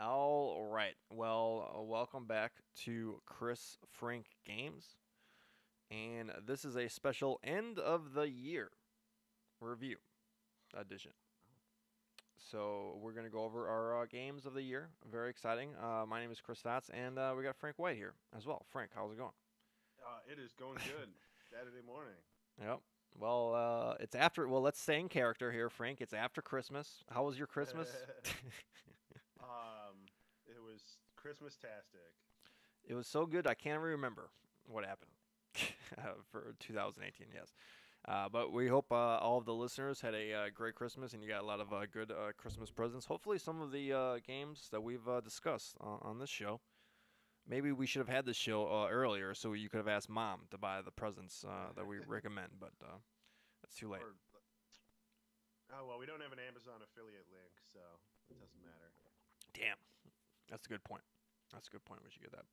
All right. Well, welcome back to Chris Frank Games, and this is a special end of the year review edition. So we're gonna go over our games of the year. Very exciting. My name is Chris Stotts, and we got Frank White here as well. Frank, how's it going? It is going good. Saturday morning. Yep. Well, it's after. Well, let's stay in character here, Frank. It's after Christmas. How was your Christmas? It was Christmas-tastic. It was so good I can't remember what happened for 2018. Yes. But we hope all of the listeners had a great Christmas and you got a lot of good Christmas presents. Hopefully, some of the games that we've discussed on this show. Maybe we should have had this show earlier so you could have asked mom to buy the presents that we recommend, but it's too late. Or, oh well, we don't have an Amazon affiliate link, so it doesn't matter. Damn, that's a good point. That's a good point. We should get that.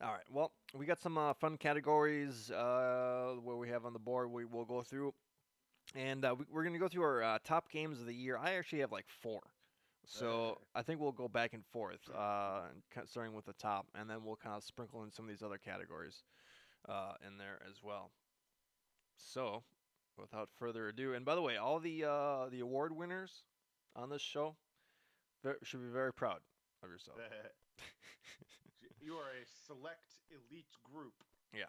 All right. Well, we got some fun categories where we have on the board. We will go through, and we're going to go through our top games of the year. I actually have like four, so I think we'll go back and forth, starting with the top, and then we'll kind of sprinkle in some of these other categories in there as well. So, without further ado, and by the way, all the award winners on this show should be very proud of yourself. You are a select elite group. Yeah,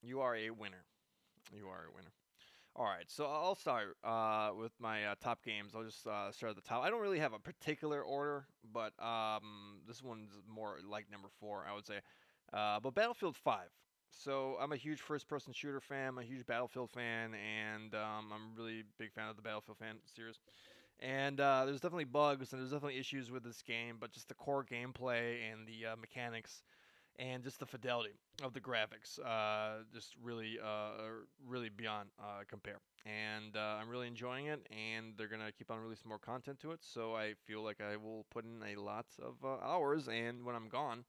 you are a winner. You are a winner. All right, so I'll start with my top games. I'll just start at the top. I don't really have a particular order, but this one's more like number four, I would say. But Battlefield 5. So I'm a huge first-person shooter fan. I'm a huge Battlefield fan, and I'm a really big fan of the Battlefield fan series. And there's definitely bugs and there's definitely issues with this game, but just the core gameplay and the mechanics and just the fidelity of the graphics, just really, really beyond compare. And I'm really enjoying it, and they're gonna keep on releasing more content to it. So I feel like I will put in a lot of hours, and when I'm gone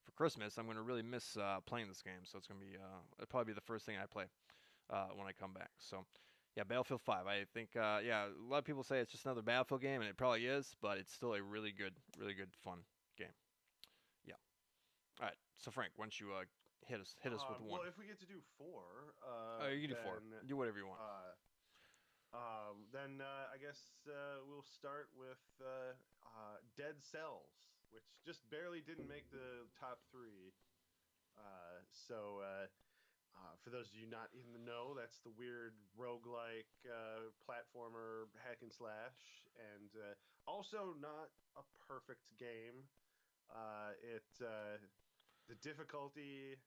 for Christmas, I'm gonna really miss playing this game. So it's gonna be, it'll probably be the first thing I play when I come back. So yeah, Battlefield 5. I think, yeah, a lot of people say it's just another Battlefield game, and it probably is, but it's still a really good, fun game. Yeah. All right. So Frank, why don't you hit us with one? Well, if we get to do four, Oh, you can do four. Do whatever you want. I guess we'll start with Dead Cells, which just barely didn't make the top three. For those of you not in the know, that's the weird roguelike platformer hack and slash, and also not a perfect game. The difficulty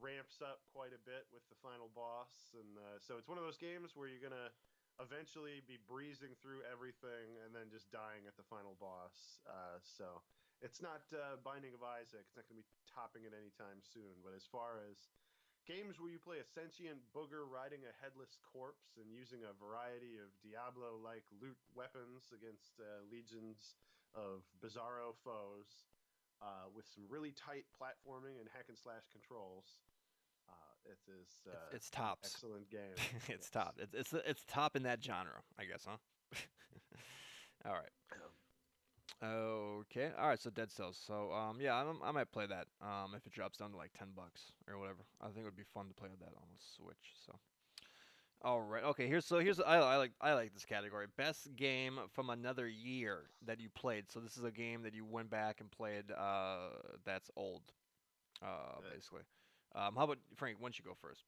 ramps up quite a bit with the final boss, and so it's one of those games where you're gonna eventually be breezing through everything and then just dying at the final boss. So it's not Binding of Isaac. It's not going to be topping it anytime soon. But as far as games where you play a sentient booger riding a headless corpse and using a variety of Diablo-like loot weapons against legions of bizarro foes, with some really tight platforming and hack and slash controls, it is It's tops. excellent game. It's Yes. top. It's top in that genre, I guess, huh? All right. Okay. All right. So Dead Cells. So yeah, I might play that if it drops down to like $10 or whatever. I think it would be fun to play with that on the Switch. So all right. Okay. Here's I like this category. Best game from another year that you played. So this is a game that you went back and played. That's old. Uh, Basically. How about Frank? Why don't you go first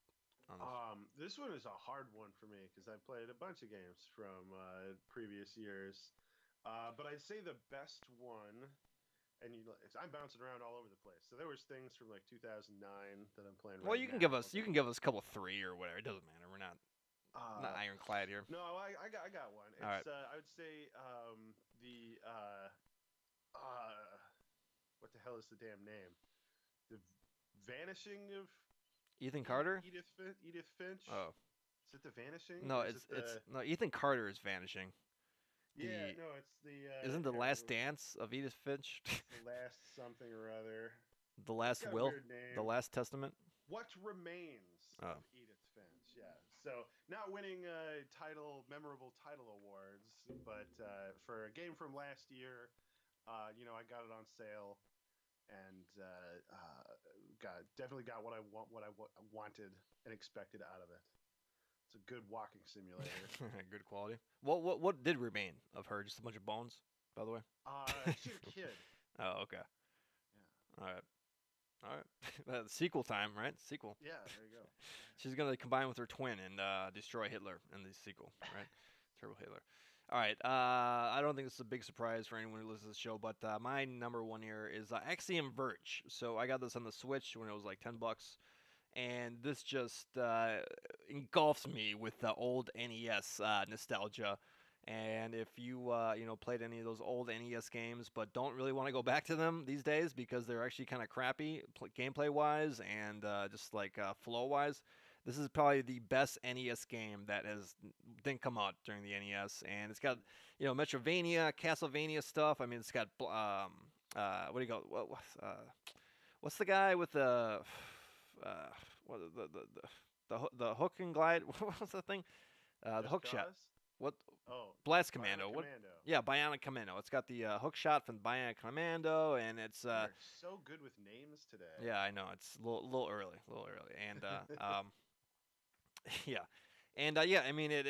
on this? this one is a hard one for me because I played a bunch of games from previous years. But I'd say the best one, and I'm bouncing around all over the place. So there was things from like 2009 that I'm playing Well, right you now. can give us a couple three or whatever. It doesn't matter. We're not Uh, ironclad here. no, I got one. All right. I would say the uh, what the hell is the damn name? The Vanishing of Ethan Carter? Edith Finch. Oh Is it the Vanishing no, or is it it's the? no Ethan Carter is vanishing. Yeah, The no, it's the. Isn't the Yeah, Last Dance of Edith Finch? it's the last something or other. The It's Last got a Will, weird the name. Last Testament. What Remains Oh, of Edith Finch? Yeah. So not winning memorable title awards, but for a game from last year, I got it on sale, and definitely got what I wanted and expected out of it. It's a good walking simulator. Good quality. What did remain of her? Just a bunch of bones, by the way. She had a kid. Oh, okay. Yeah. All right. All right. Sequel time, right? Sequel. Yeah. There you go. She's gonna combine with her twin and destroy Hitler in the sequel, right? Turbo Hitler. All right. I don't think this is a big surprise for anyone who listens to the show, but my number one here is Axiom Verge. So I got this on the Switch when it was like $10, and this just engulfs me with the old NES nostalgia. And if you played any of those old NES games, but don't really want to go back to them these days because they're actually kind of crappy gameplay wise and just like flow wise, this is probably the best NES game that has didn't come out during the NES. And it's got Metrovania, Castlevania stuff. I mean, it's got what do you go? What's the guy with the uh, what the hook and glide? What was the thing? The Just hook shot. cause. What? Oh, Blast Bionic Commando. What? Commando. Yeah, Bionic Commando. It's got the hook shot from Bionic Commando, and it's We are so good with names today. yeah, I know it's a little early, and yeah, and yeah, I mean it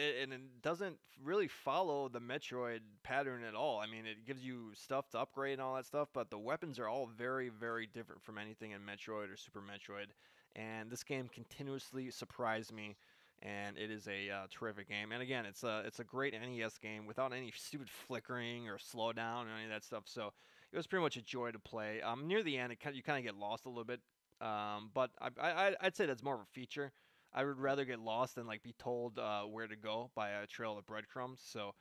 doesn't really follow the Metroid pattern at all. I mean, it gives you stuff to upgrade and all that stuff, but the weapons are all very, very different from anything in Metroid or Super Metroid. And this game continuously surprised me, and it is a terrific game. And again, it's a great NES game without any stupid flickering or slowdown or any of that stuff. So it was pretty much a joy to play. Near the end, you kind of get lost a little bit, but I'd say that's more of a feature. I would rather get lost than like be told where to go by a trail of breadcrumbs. So,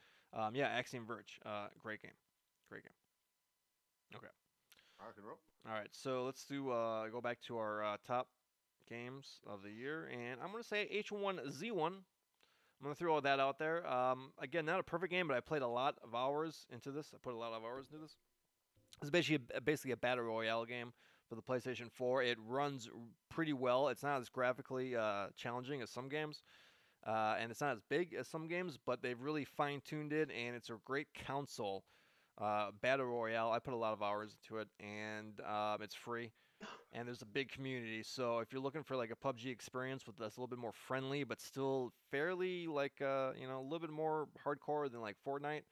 yeah, Axiom Verge, great game, great game. Okay, Rock and roll. all right. So let's do go back to our top games of the year, and I'm gonna say H1Z1. I'm gonna throw all that out there. Again, not a perfect game, but I played a lot of hours into this. I put a lot of hours into this. It's basically a battle royale game for the PlayStation 4. It runs pretty well. It's not as graphically challenging as some games, and it's not as big as some games, but they've really fine tuned it, and it's a great console battle royale. I put a lot of hours into it, and it's free. And there's a big community, so if you're looking for like a PUBG experience with that's a little bit more friendly, but still fairly like a little bit more hardcore than like Fortnite,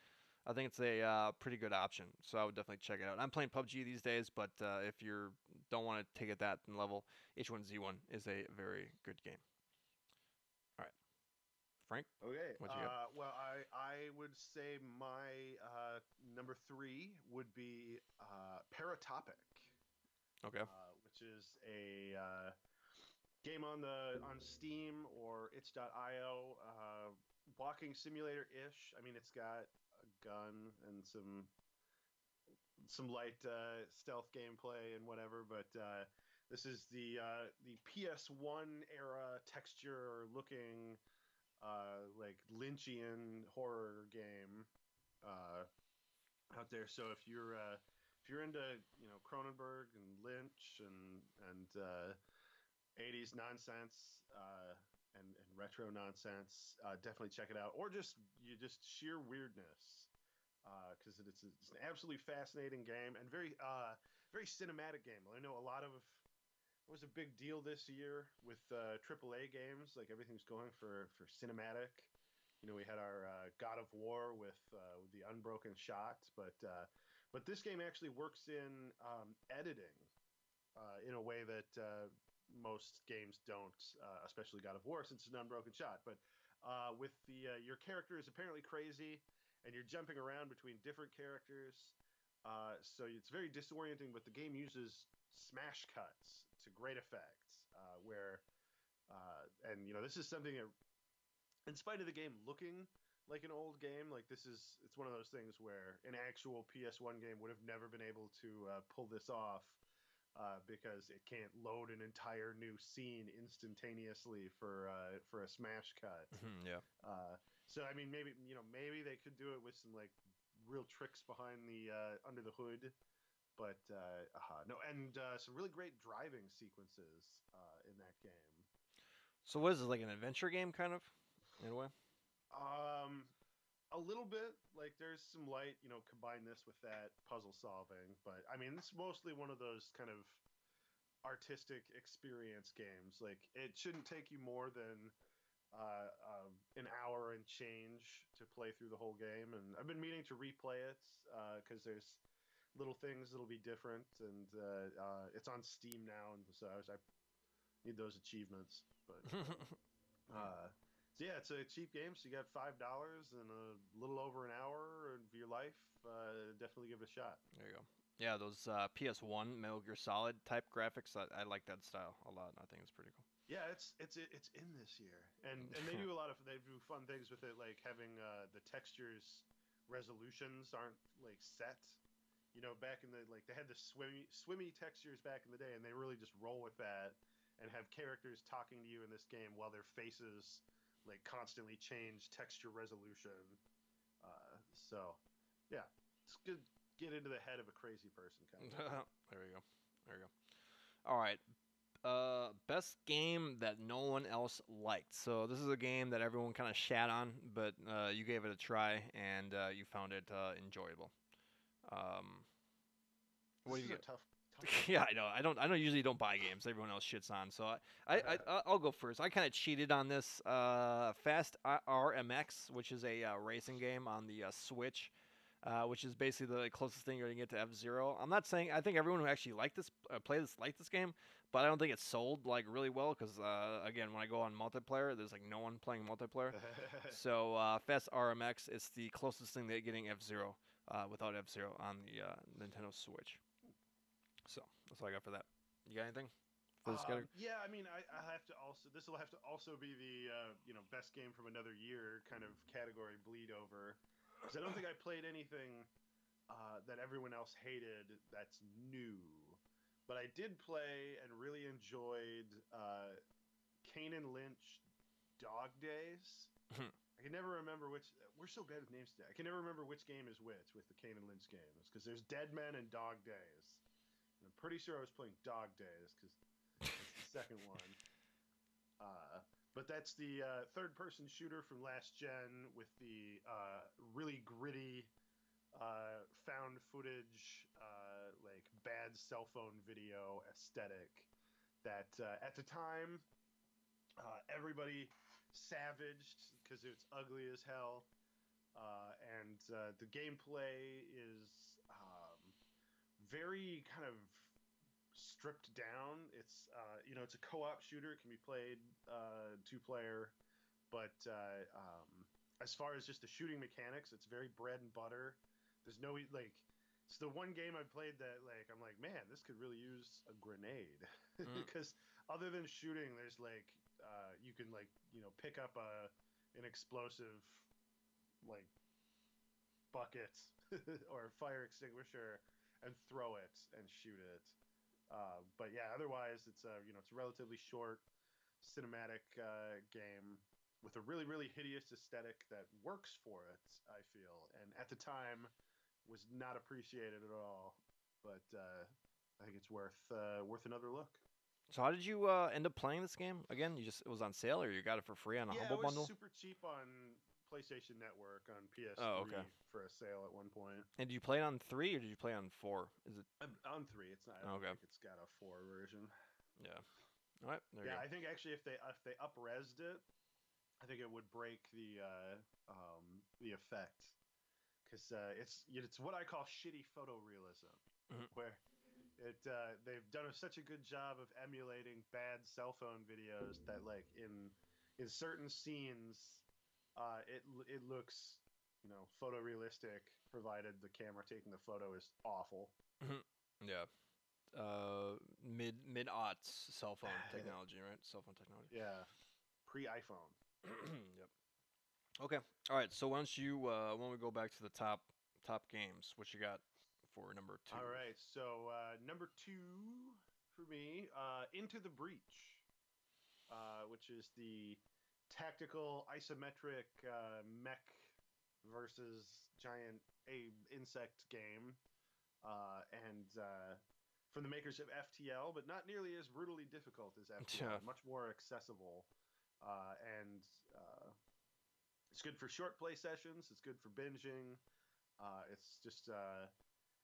I think it's a pretty good option. So I would definitely check it out. I'm playing PUBG these days, but if you don't want to take it that level, H1Z1 is a very good game. All right, Frank, Okay. what you got? Well, I would say my number three would be Paratopic, Okay. which is a game on Steam or itch.io, walking simulator ish. I mean, it's got a gun and some light stealth gameplay and whatever, but this is the PS1 era texture looking like Lynchian horror game uh, out there. So if you're into Cronenberg and Lynch and 80s nonsense and retro nonsense, definitely check it out. Or just sheer weirdness because it's an absolutely fascinating game and very cinematic game. I know a lot of it was a big deal this year with AAA games. Like everything's going for cinematic. We had our God of War with the Unbroken Shot, but this game actually works in editing in a way that most games don't, especially God of War since it's an Unbroken Shot. But with the your character is apparently crazy, and you're jumping around between different characters. So it's very disorienting, but the game uses smash cuts to great effect. This is something that, in spite of the game looking like an old game, like it's one of those things where an actual PS1 game would have never been able to pull this off because it can't load an entire new scene instantaneously for a smash cut. Yeah. So I mean, maybe they could do it with some like real tricks behind the under the hood, but no, and some really great driving sequences in that game. So what is it, like an adventure game kind of in a way? Um, A little bit. Like there's some light, combine this with that puzzle solving. But I mean, it's mostly one of those kind of artistic experience games. Like it shouldn't take you more than an hour and change to play through the whole game. And I've been meaning to replay it because there's little things that'll be different, and it's on Steam now, and so I need those achievements. But so yeah, it's a cheap game. So you got $5 and a little over an hour of your life. Definitely give it a shot. There you go. Yeah, those PS1 Metal Gear Solid type graphics. I like that style a lot. I think it's pretty cool. Yeah, it's in this year, and they do they do fun things with it, like having the textures resolutions aren't like set. Back in the they had the swimmy textures back in the day, and they really just roll with that and have characters talking to you in this game while their faces like constantly change texture resolution. So yeah, it's good. Get into the head of a crazy person, kind of. There we go. There we go. All right. Best game that no one else liked. So this is a game that everyone kind of shat on, but you gave it a try and you found it enjoyable. What do you get? Tough. Yeah, I know. I don't usually don't buy games. Everyone else shits on. So I'll go first. I kind of cheated on this. Fast RMX, which is a racing game on the Switch. Which is basically the closest thing you're gonna get to F-Zero. I'm not saying I think everyone who actually liked this liked this game, but I don't think it sold like really well because again, when I go on multiplayer, there's like no one playing multiplayer. So Fast RMX is the closest thing to getting F-Zero without F-Zero on the Nintendo Switch. So that's all I got for that. You got anything for this category? Yeah, I mean, I have to also. This will have to also be the best game from another year kind of category bleed over. Because I don't think I played anything that everyone else hated that's new. But I did play and really enjoyed Kane and Lynch Dog Days. I can never remember which. We're so bad with names today. I can never remember which game is which with the Kane and Lynch games. Because there's Dead Men and Dog Days. And I'm pretty sure I was playing Dog Days because that's the second one. But that's the third-person shooter from last gen with the really gritty found footage, like bad cell phone video aesthetic that at the time everybody savaged because it's ugly as hell. And the gameplay is very kind of stripped down. It's it's a co-op shooter. It can be played 2-player, but as far as just the shooting mechanics, it's very bread and butter. There's no like. It's the one game I played that like I'm like, man, this could really use a grenade because other than shooting, there's like you can like pick up an explosive like bucket or a fire extinguisher and throw it and shoot it. But yeah, otherwise it's it's a relatively short cinematic game with a really really hideous aesthetic that works for it. I feel, and at the time was not appreciated at all. But I think it's worth another look. So how did you end up playing this game again? It was on sale or you got it for free on a Humble Bundle? Yeah, it was super cheap on PlayStation Network on PS3 for a sale at one point. And did you play it on 3 or did you play on 4? Is it on 3? It's not. I don't think it's got a 4 version. Yeah. All right. There you go. I think actually if they up-resed it, I think it would break the effect because it's what I call shitty photorealism, where they've done such a good job of emulating bad cell phone videos that like in certain scenes. It looks, photorealistic, provided the camera taking the photo is awful. Yeah. Mid-aughts cell phone technology, right? Cell phone technology. Yeah. Pre-iPhone. Yep. Okay. All right. So why don't we go back to the top games? What you got for number 2? All right. So number 2 for me, Into the Breach, which is the tactical isometric mech versus giant insect game, and from the makers of FTL, but not nearly as brutally difficult as FTL. Much more accessible, and It's good for short play sessions. It's good for binging. It's just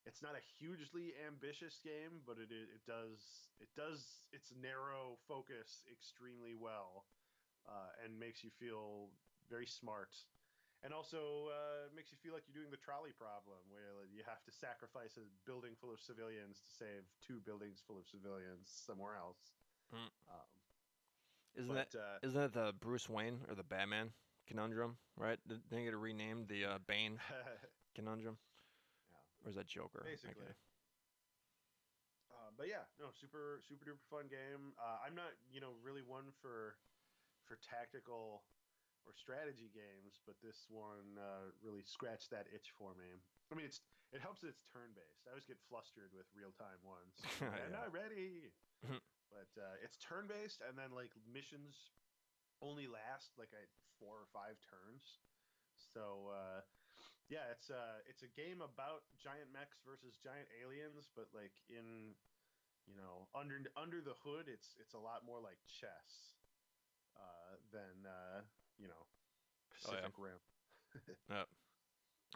it's not a hugely ambitious game, but it does its narrow focus extremely well, and makes you feel very smart. And also makes you feel like you're doing the trolley problem, where you have to sacrifice a building full of civilians to save two buildings full of civilians somewhere else. Mm. Um, Isn't that but isn't that the Bruce Wayne or the Batman conundrum? Right? Didn't they get it renamed the Bane conundrum, yeah, or is that Joker? basically. Okay. But yeah, no, super super duper fun game. I'm not really one for tactical or strategy games, but this one really scratched that itch for me. I mean, it helps that it's turn based. I always get flustered with real time ones. Like, I'm Yeah. not ready, but it's turn based, and then like missions only last like 4 or 5 turns. So yeah, it's a game about giant mechs versus giant aliens, but like in under the hood, it's a lot more like chess than Oh yeah. Pacific Rim. Yeah.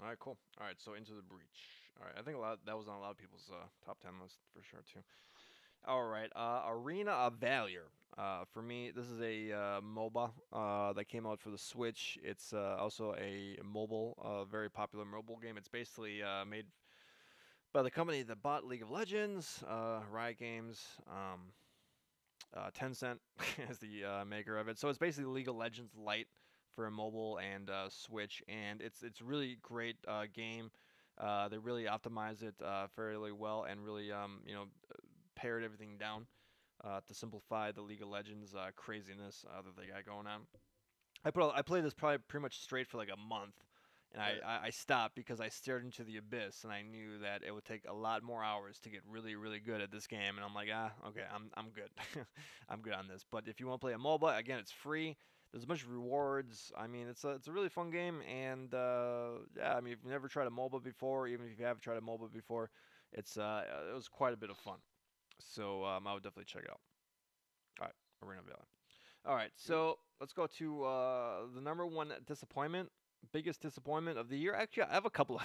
All right. Cool. All right. So Into the Breach. All right. I think that was on a lot of people's top 10 list for sure too. All right. Arena of Valor. For me, this is a MOBA that came out for the Switch. It's also a very popular mobile game. It's basically made by the company that bought League of Legends, Riot Games. Tencent is the maker of it. So it's basically League of Legends Lite for a mobile and Switch, and it's really great game. They really optimize it fairly well and really pared everything down to simplify the League of Legends craziness that they got going on. I played this probably pretty much straight for like a month, and I stopped because I stared into the abyss, and I knew that it would take a lot more hours to get really really good at this game, and I'm like, okay, I'm good, I'm good on this. But if you want to play a MOBA, again, it's free. There's a bunch of rewards. I mean, it's a really fun game, and yeah, I mean, if you've never tried a MOBA before, even if you have tried a MOBA before, it was quite a bit of fun. So I would definitely check it out. All right, Arena of Valor. All right, Yep. so let's go to the number one disappointment, biggest disappointment of the year. Actually, I have a couple.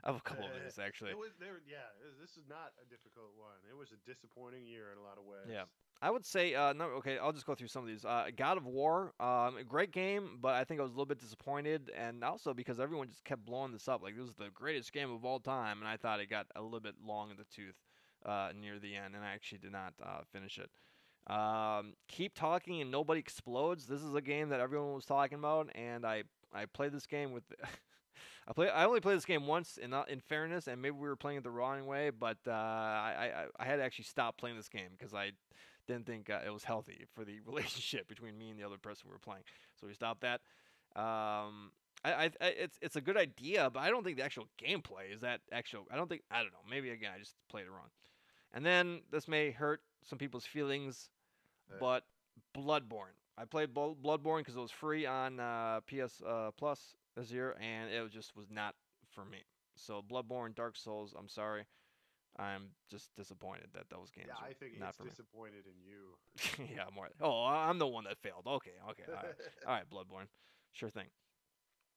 I have a couple of these actually. It was there. Yeah, this is not a difficult one. It was a disappointing year in a lot of ways. Yeah, I would say no. Okay, I'll just go through some of these. God of War, a great game, but I think I was a little bit disappointed, and also because everyone just kept blowing this up like this was the greatest game of all time, and I thought it got a little bit long in the tooth near the end, and I actually did not finish it. Keep talking and nobody explodes. This is a game that everyone was talking about, and I played this game with. I only played this game once in fairness, and maybe we were playing it the wrong way, but I had to actually stop playing this game because I didn't think it was healthy for the relationship between me and the other person we were playing. So we stopped that. It's a good idea, but I don't think the actual gameplay is that actual. I don't know. Maybe again I just played it wrong. And then this may hurt some people's feelings, Uh, but Bloodborne. I played Bloodborne because it was free on PS Plus this year, and it just was not for me. So Bloodborne, Dark Souls. I'm sorry. I'm just disappointed that those games yeah, are I think not it's for me. disappointed in you. Yeah, more. Oh, I'm the one that failed. Okay, okay, all right, Bloodborne. Sure thing.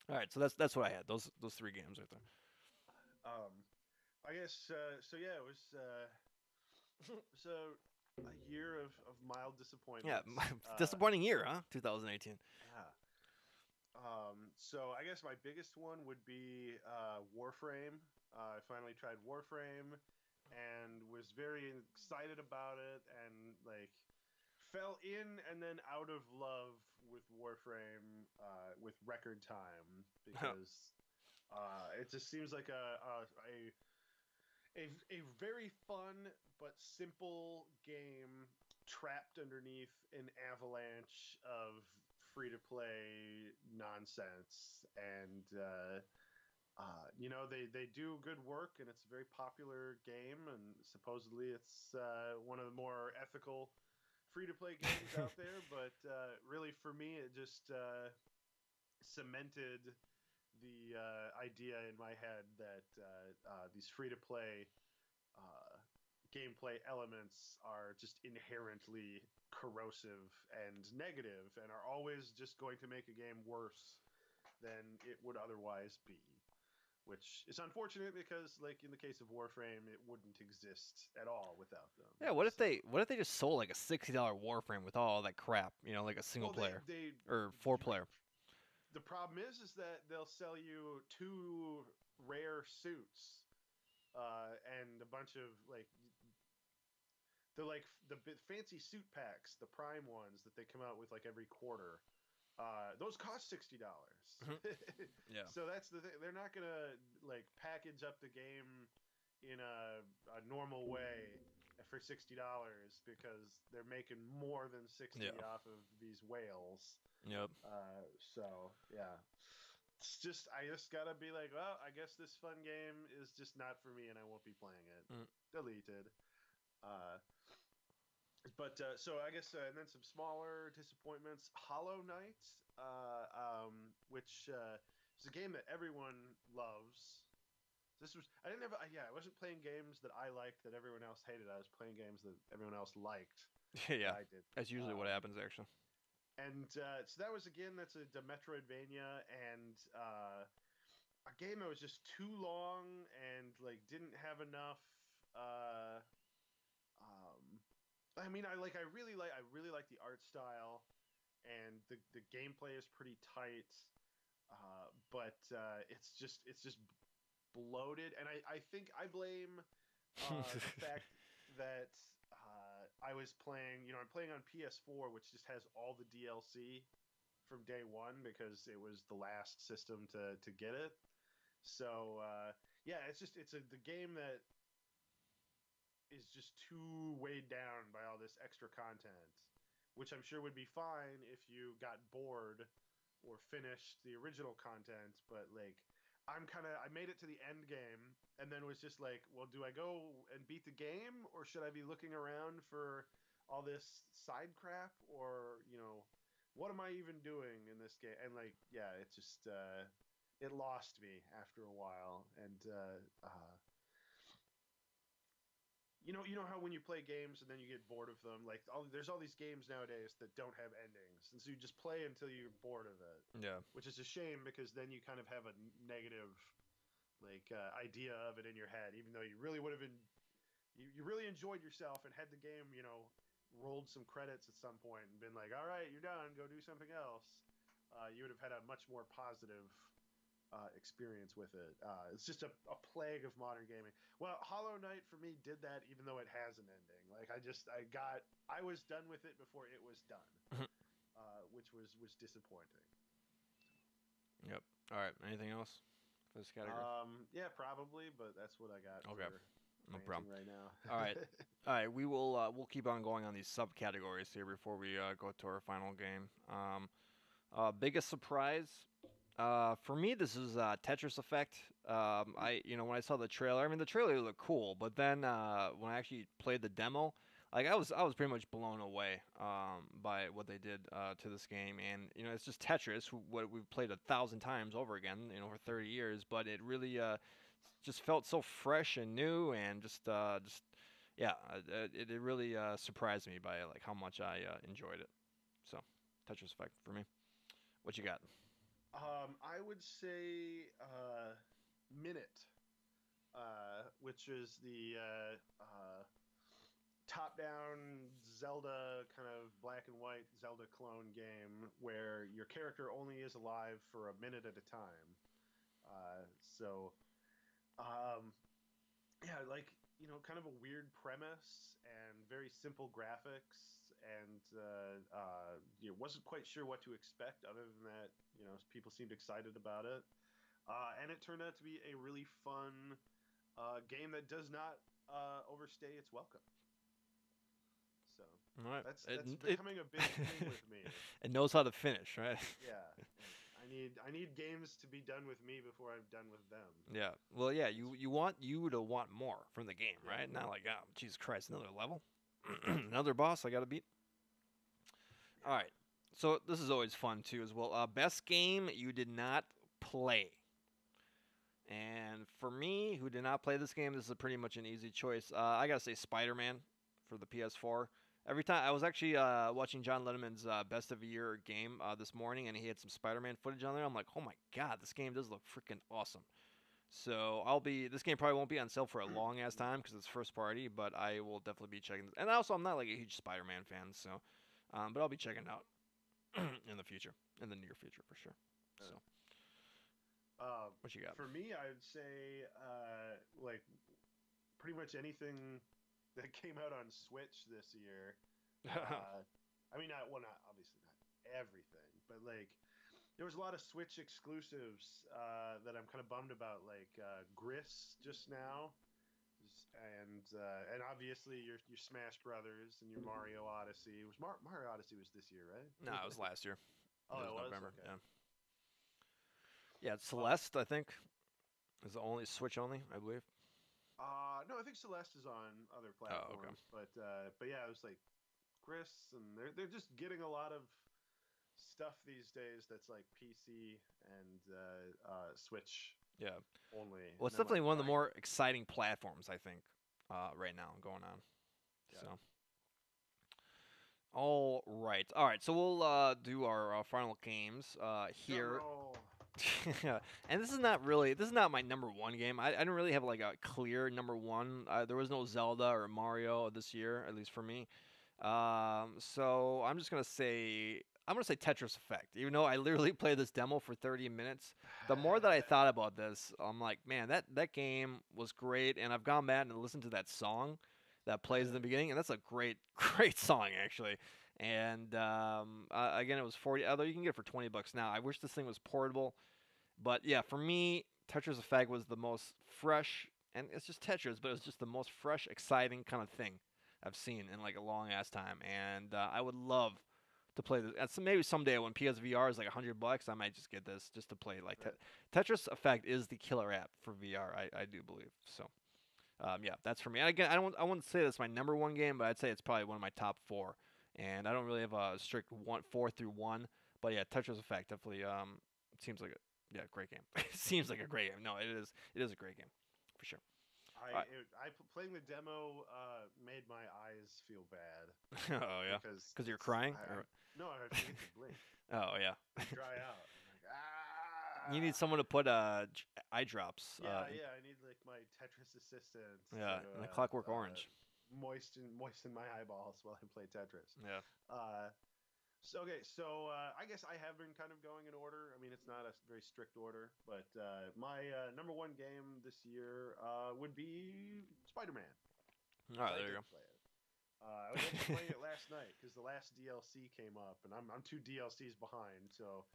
All right, so that's what I had. Those three games right there. um, I guess so. Yeah, it was so a year of mild Yeah, disappointments. disappointing year, huh? 2018. Yeah. So I guess my biggest one would be Warframe. I finally tried Warframe and was very excited about it, and like fell in and then out of love with Warframe with record time, because it just seems like a very fun but simple game trapped underneath an avalanche of free to play nonsense. And they do good work, and it's a very popular game, and supposedly it's one of the more ethical free to play games out there. But really, for me, it just cemented the idea in my head that these free to play uh, gameplay elements are just inherently corrosive and negative, and are always just going to make a game worse. than it would otherwise be. Which is unfortunate because, like in the case of Warframe, it wouldn't exist at all without them. Yeah, So, what if they just sold like a $60 Warframe with all that crap, like a single well, player they or 4 player? the problem is that they'll sell you 2 rare suits, and a bunch of the fancy suit packs, the prime ones that they come out with like every quarter. Those cost $60. Yeah. So that's the thing. They're not gonna like package up the game in a normal way for $60 because they're making more than 60 Yeah. off of these whales. Yep. So yeah, I just gotta be like, well, I guess this fun game is just not for me, and I won't be playing it. Deleted. So I guess and then some smaller disappointments. Hollow Knight, which is a game that everyone loves. I wasn't playing games that I liked that everyone else hated. I was playing games that everyone else liked. Yeah. I did. That's usually what happens, actually. And so that was that's a Metroidvania, and a game that was just too long and like didn't have enough. I really like the art style, and the gameplay is pretty tight, but it's just bloated, and I think I blame the fact that I was playing, I'm playing on PS4, which just has all the DLC from day one because it was the last system to get it. So yeah, it's the game that is just too weighed down by all this extra content, which I'm sure would be fine if you got bored or finished the original content, but like I made it to the end game and then was just like, well, do I go and beat the game, or should I be looking around for all this side crap, or what am I even doing in this game? And like, yeah, it's just it lost me after a while, and you know how when you play games and then you get bored of them, like there's all these games nowadays that don't have endings, and so you just play until you're bored of it. Yeah. Which is a shame because then you kind of have a negative idea of it in your head, even though you really would have been, you really enjoyed yourself and had the game, rolled some credits at some point and been like, all right, you're done, go do something else. You would have had a much more positive experience with it. It's just a plague of modern gaming. Well, Hollow Knight for me did that, even though it has an ending. Like I was done with it before it was done, which was disappointing. Yep. All right. Anything else for this category? Yeah, probably, but that's what I got. Okay. No problem. Right now. All right. All right. We'll keep on going on these subcategories here before we go to our final game. Biggest surprise. For me, this is Tetris Effect. When I saw the trailer, the trailer looked cool, but then when I actually played the demo, like I was pretty much blown away by what they did to this game, and it's just Tetris, what we've played 1,000 times over again, for 30 years, but it really just felt so fresh and new, and it really surprised me by like how much I enjoyed it. So Tetris Effect for me. What you got? I would say Minute, which is the top-down Zelda, kind of black and white Zelda clone game where your character only is alive for a minute at a time. Yeah, like, kind of a weird premise and very simple graphics, and wasn't quite sure what to expect other than that, people seemed excited about it. And it turned out to be a really fun game that does not overstay its welcome. So all right. That's becoming a big thing with me. It knows how to finish, right? Yeah. I need games to be done with me before I'm done with them. Yeah. Well, yeah, you want to want more from the game, right? Yeah. Not like, oh, Jesus Christ, another level. Another boss I got to beat. All right. So this is always fun too as well. Best game you did not play. And for me, who did not play this game, this is pretty much an easy choice. I got to say Spider-Man for the PS4. Every time I was actually watching John Letterman's Best of Year game this morning, and he had some Spider-Man footage on there. I'm like, oh my god, this game does look freaking awesome. So this game probably won't be on sale for a long ass time because it's first party, but I will definitely be checking. And also, I'm not like a huge Spider-Man fan, so but I'll be checking it out in the future, in the near future for sure. So, what you got? For me, I would say like pretty much anything that came out on Switch this year. I mean, not obviously not everything, but like there was a lot of Switch exclusives that I'm kind of bummed about, like Gris just now, and obviously your Smash Brothers and your Mario Odyssey. Mario Odyssey was this year, right? No, it was last year. Oh, it was November. okay. Yeah. Yeah, Celeste, I think, is the only Switch only, I believe. No, I think Celeste is on other Oh, okay. platforms, but yeah, it was like Gris, and they're just getting a lot of stuff these days that's like PC and Switch Yeah. only. Well, it's And I'm definitely like, one of the why? more exciting platforms, I think, right now going on. Yeah. So, all right. All right. So we'll do our final games here. Drum roll. And this is not my number one game. I didn't really have like a clear number one. There was no Zelda or Mario this year, at least for me. So I'm gonna say Tetris Effect. Even though I literally played this demo for 30 minutes, the more that I thought about this, I'm like, man, that game was great, and I've gone back and listened to that song that plays in the beginning, and that's a great great song actually. And again, it was 40. Although you can get it for $20 now. I wish this thing was portable, but yeah, for me, Tetris Effect was the most fresh, and it's just Tetris, but it was just the most fresh, exciting kind of thing I've seen in like a long ass time. And I would love to play this. Maybe someday when PSVR is like $100, I might just get this just to play. Like Tetris Effect is the killer app for VR. I do believe so. Yeah, that's for me. And again, I wouldn't say that's my number one game, but I'd say it's probably one of my top four. And I don't really have a strict four through one, but yeah, Tetris Effect definitely seems like great game. Seems like a great game. No, it is. It is a great game for sure. Playing the demo made my eyes feel bad. Oh yeah, because you're crying. No, I forget to blink. Oh yeah. Dry out. I'm like, ah. You need someone to put eye drops. Yeah, I need like my Tetris assistant. Yeah, and the Clockwork Orange. Moisten my eyeballs while I play Tetris. Yeah. So I guess I have been kind of going in order. I mean, it's not a very strict order, but my number one game this year would be Spider-Man. Oh, there you go. Play it. I was actually playing it last night because the last DLC came up, and I'm 2 DLCs behind, so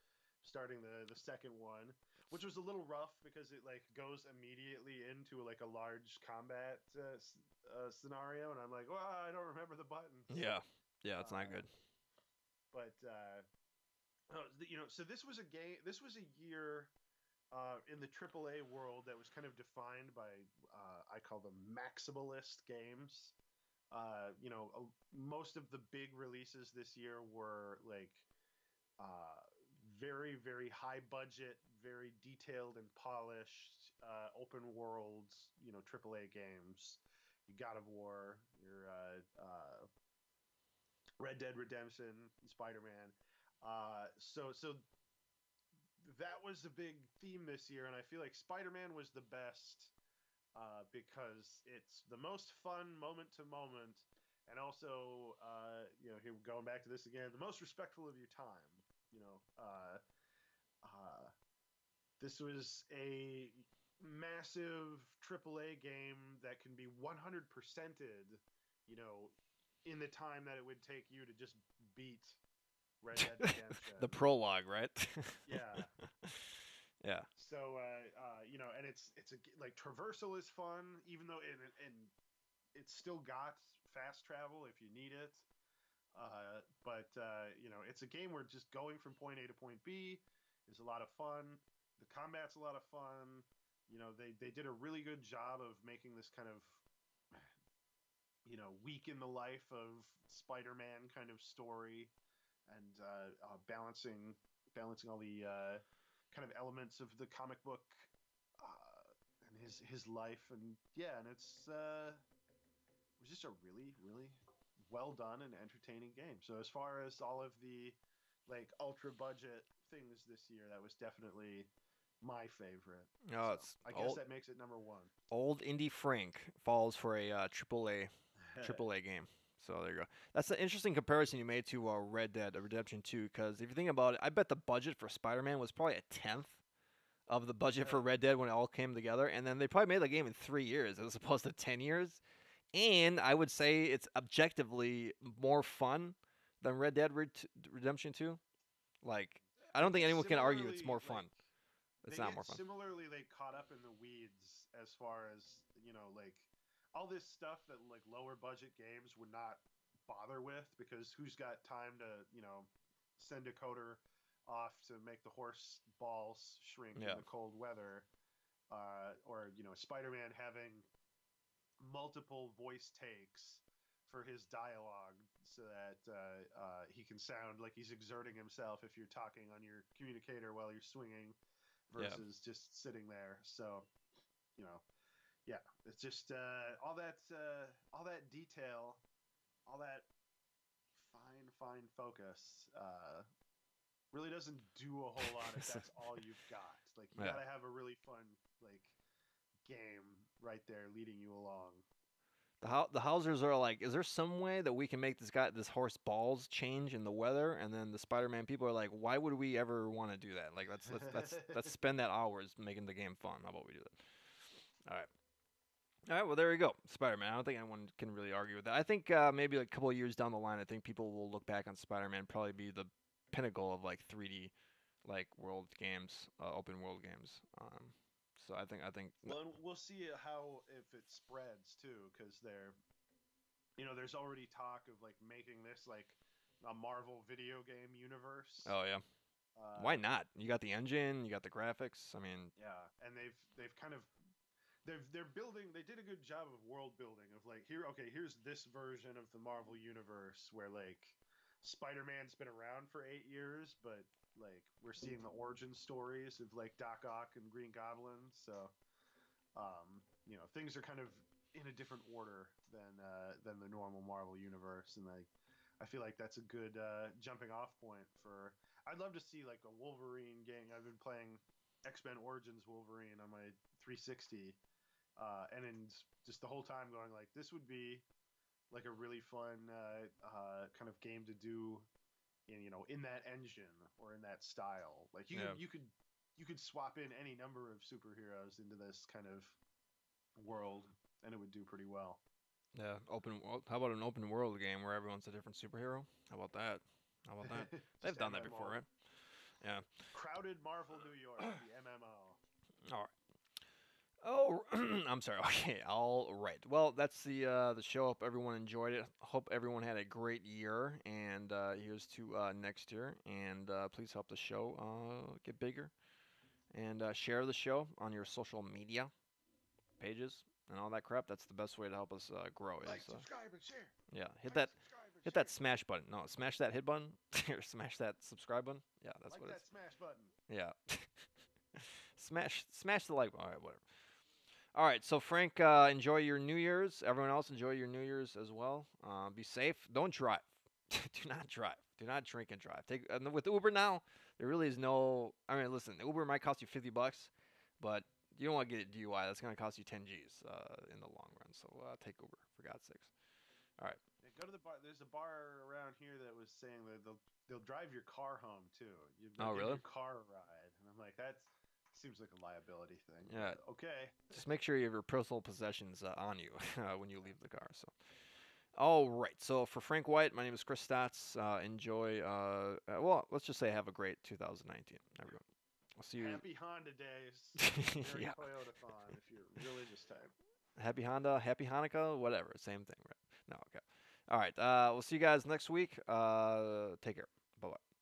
starting the second one, which was a little rough because it like goes immediately into like a large combat scenario, and I'm like, well, I don't remember the buttons. Yeah, it's not good. But so this was a game. This was a year in the AAA world that was kind of defined by I call them maximalist games. Most of the big releases this year were like very, very high budget, very detailed and polished open world, AAA games. Your God of War, your Red Dead Redemption, Spider-Man. So that was a big theme this year, and I feel like Spider-Man was the best because it's the most fun moment to moment, and also, here going back to this again, the most respectful of your time. This was a massive AAA game that can be 100%ed, in the time that it would take you to just beat Red Dead Redemption. The prologue, right? Yeah. Yeah. So, and it's like traversal is fun, even though and it's still got fast travel if you need it. But it's a game where just going from point A to point B is a lot of fun. The combat's a lot of fun. They did a really good job of making this kind of week in the life of Spider-Man kind of story, and balancing all the kind of elements of the comic book and his life, and it was just a really, really well done and entertaining game. So as far as all of the like ultra budget things this year, that was definitely my favorite. No, So it's I guess that makes it number one. old Indie Frank falls for a AAA game. So there you go. That's an interesting comparison you made to Red Dead Redemption 2. Because if you think about it, I bet the budget for Spider-Man was probably a tenth of the budget for Red Dead when it all came together, and then they probably made the game in 3 years as opposed to 10 years. And I would say it's objectively more fun than Redemption 2. Like, I don't think anyone can argue it's more fun. It's not more fun. Similarly, they caught up in the weeds as far as, like all this stuff that like lower budget games would not bother with, because who's got time to, send a coder off to make the horse balls shrink in the cold weather, or Spider-Man having multiple voice takes for his dialogue so that he can sound like he's exerting himself if you're talking on your communicator while you're swinging versus just sitting there. So, yeah, it's just all that detail, all that fine focus really doesn't do a whole lot if that's all you've got. Like, you gotta have a really fun like game right there leading you along. The Housers are like, is there some way that we can make this horse balls change in the weather? And then the Spider-Man people are like, why would we ever want to do that? Like, let's spend that hours making the game fun. How about we do that? All right. Well, there you go, Spider-Man. I don't think anyone can really argue with that. I think maybe like a couple of years down the line, I think people will look back on Spider-Man probably be the pinnacle of like 3D like world games, open world games. So I think. Well, and we'll see how if it spreads too, because there's already talk of like making this like a Marvel video game universe. Oh yeah. Why not? You got the engine, you got the graphics. I mean. Yeah, and they've kind of they're building. They did a good job of world building of like here's this version of the Marvel universe where like Spider-Man's been around for 8 years, but like we're seeing the origin stories of like Doc Ock and Green Goblin. So, things are kind of in a different order than the normal Marvel universe, and I feel like that's a good jumping off point for. I'd love to see like a Wolverine game. I've been playing X-Men Origins Wolverine on my 360, and then just the whole time going like, this would be like a really fun kind of game to do in that engine or in that style. Like you could swap in any number of superheroes into this kind of world and it would do pretty well. Yeah, open world. How about an open world game where everyone's a different superhero? How about that? They've done that before, right? Yeah. Crowded Marvel New York, the MMO. All right. Oh, I'm sorry. Okay, all right. Well, that's the show. Hope everyone enjoyed it. Hope everyone had a great year. And here's to next year. And please help the show get bigger. And share the show on your social media pages and all that crap. That's the best way to help us grow. Subscribe, and share. Yeah, hit that smash button. No, smash that hit button. Or smash that subscribe button. Yeah, that's what it is. That smash button. Yeah. Smash the like button. All right, whatever. All right, so Frank, enjoy your New Year's. Everyone else, enjoy your New Year's as well. Be safe. Don't drive. Do not drive. Do not drink and drive. With Uber now, there really is no. I mean, listen, Uber might cost you $50, but you don't want to get a DUI. That's going to cost you 10 G's in the long run. So take Uber, for God's sakes. All right. Yeah, go to the bar. There's a bar around here that was saying that they'll drive your car home too. Oh, really? Your car a ride, and I'm like, that seems like a liability thing. Yeah. Okay. Just make sure you have your personal possessions on you when you leave the car. So. All right. So for Frank White, my name is Chris Stotts. Enjoy. Well, let's just say have a great 2019, everyone. I'll see you. Happy Honda Days. Yeah. Toyotathon if you're religious type. Happy Honda, Happy Hanukkah, whatever. Same thing, right? No, okay. All right. We'll see you guys next week. Take care. Bye-bye.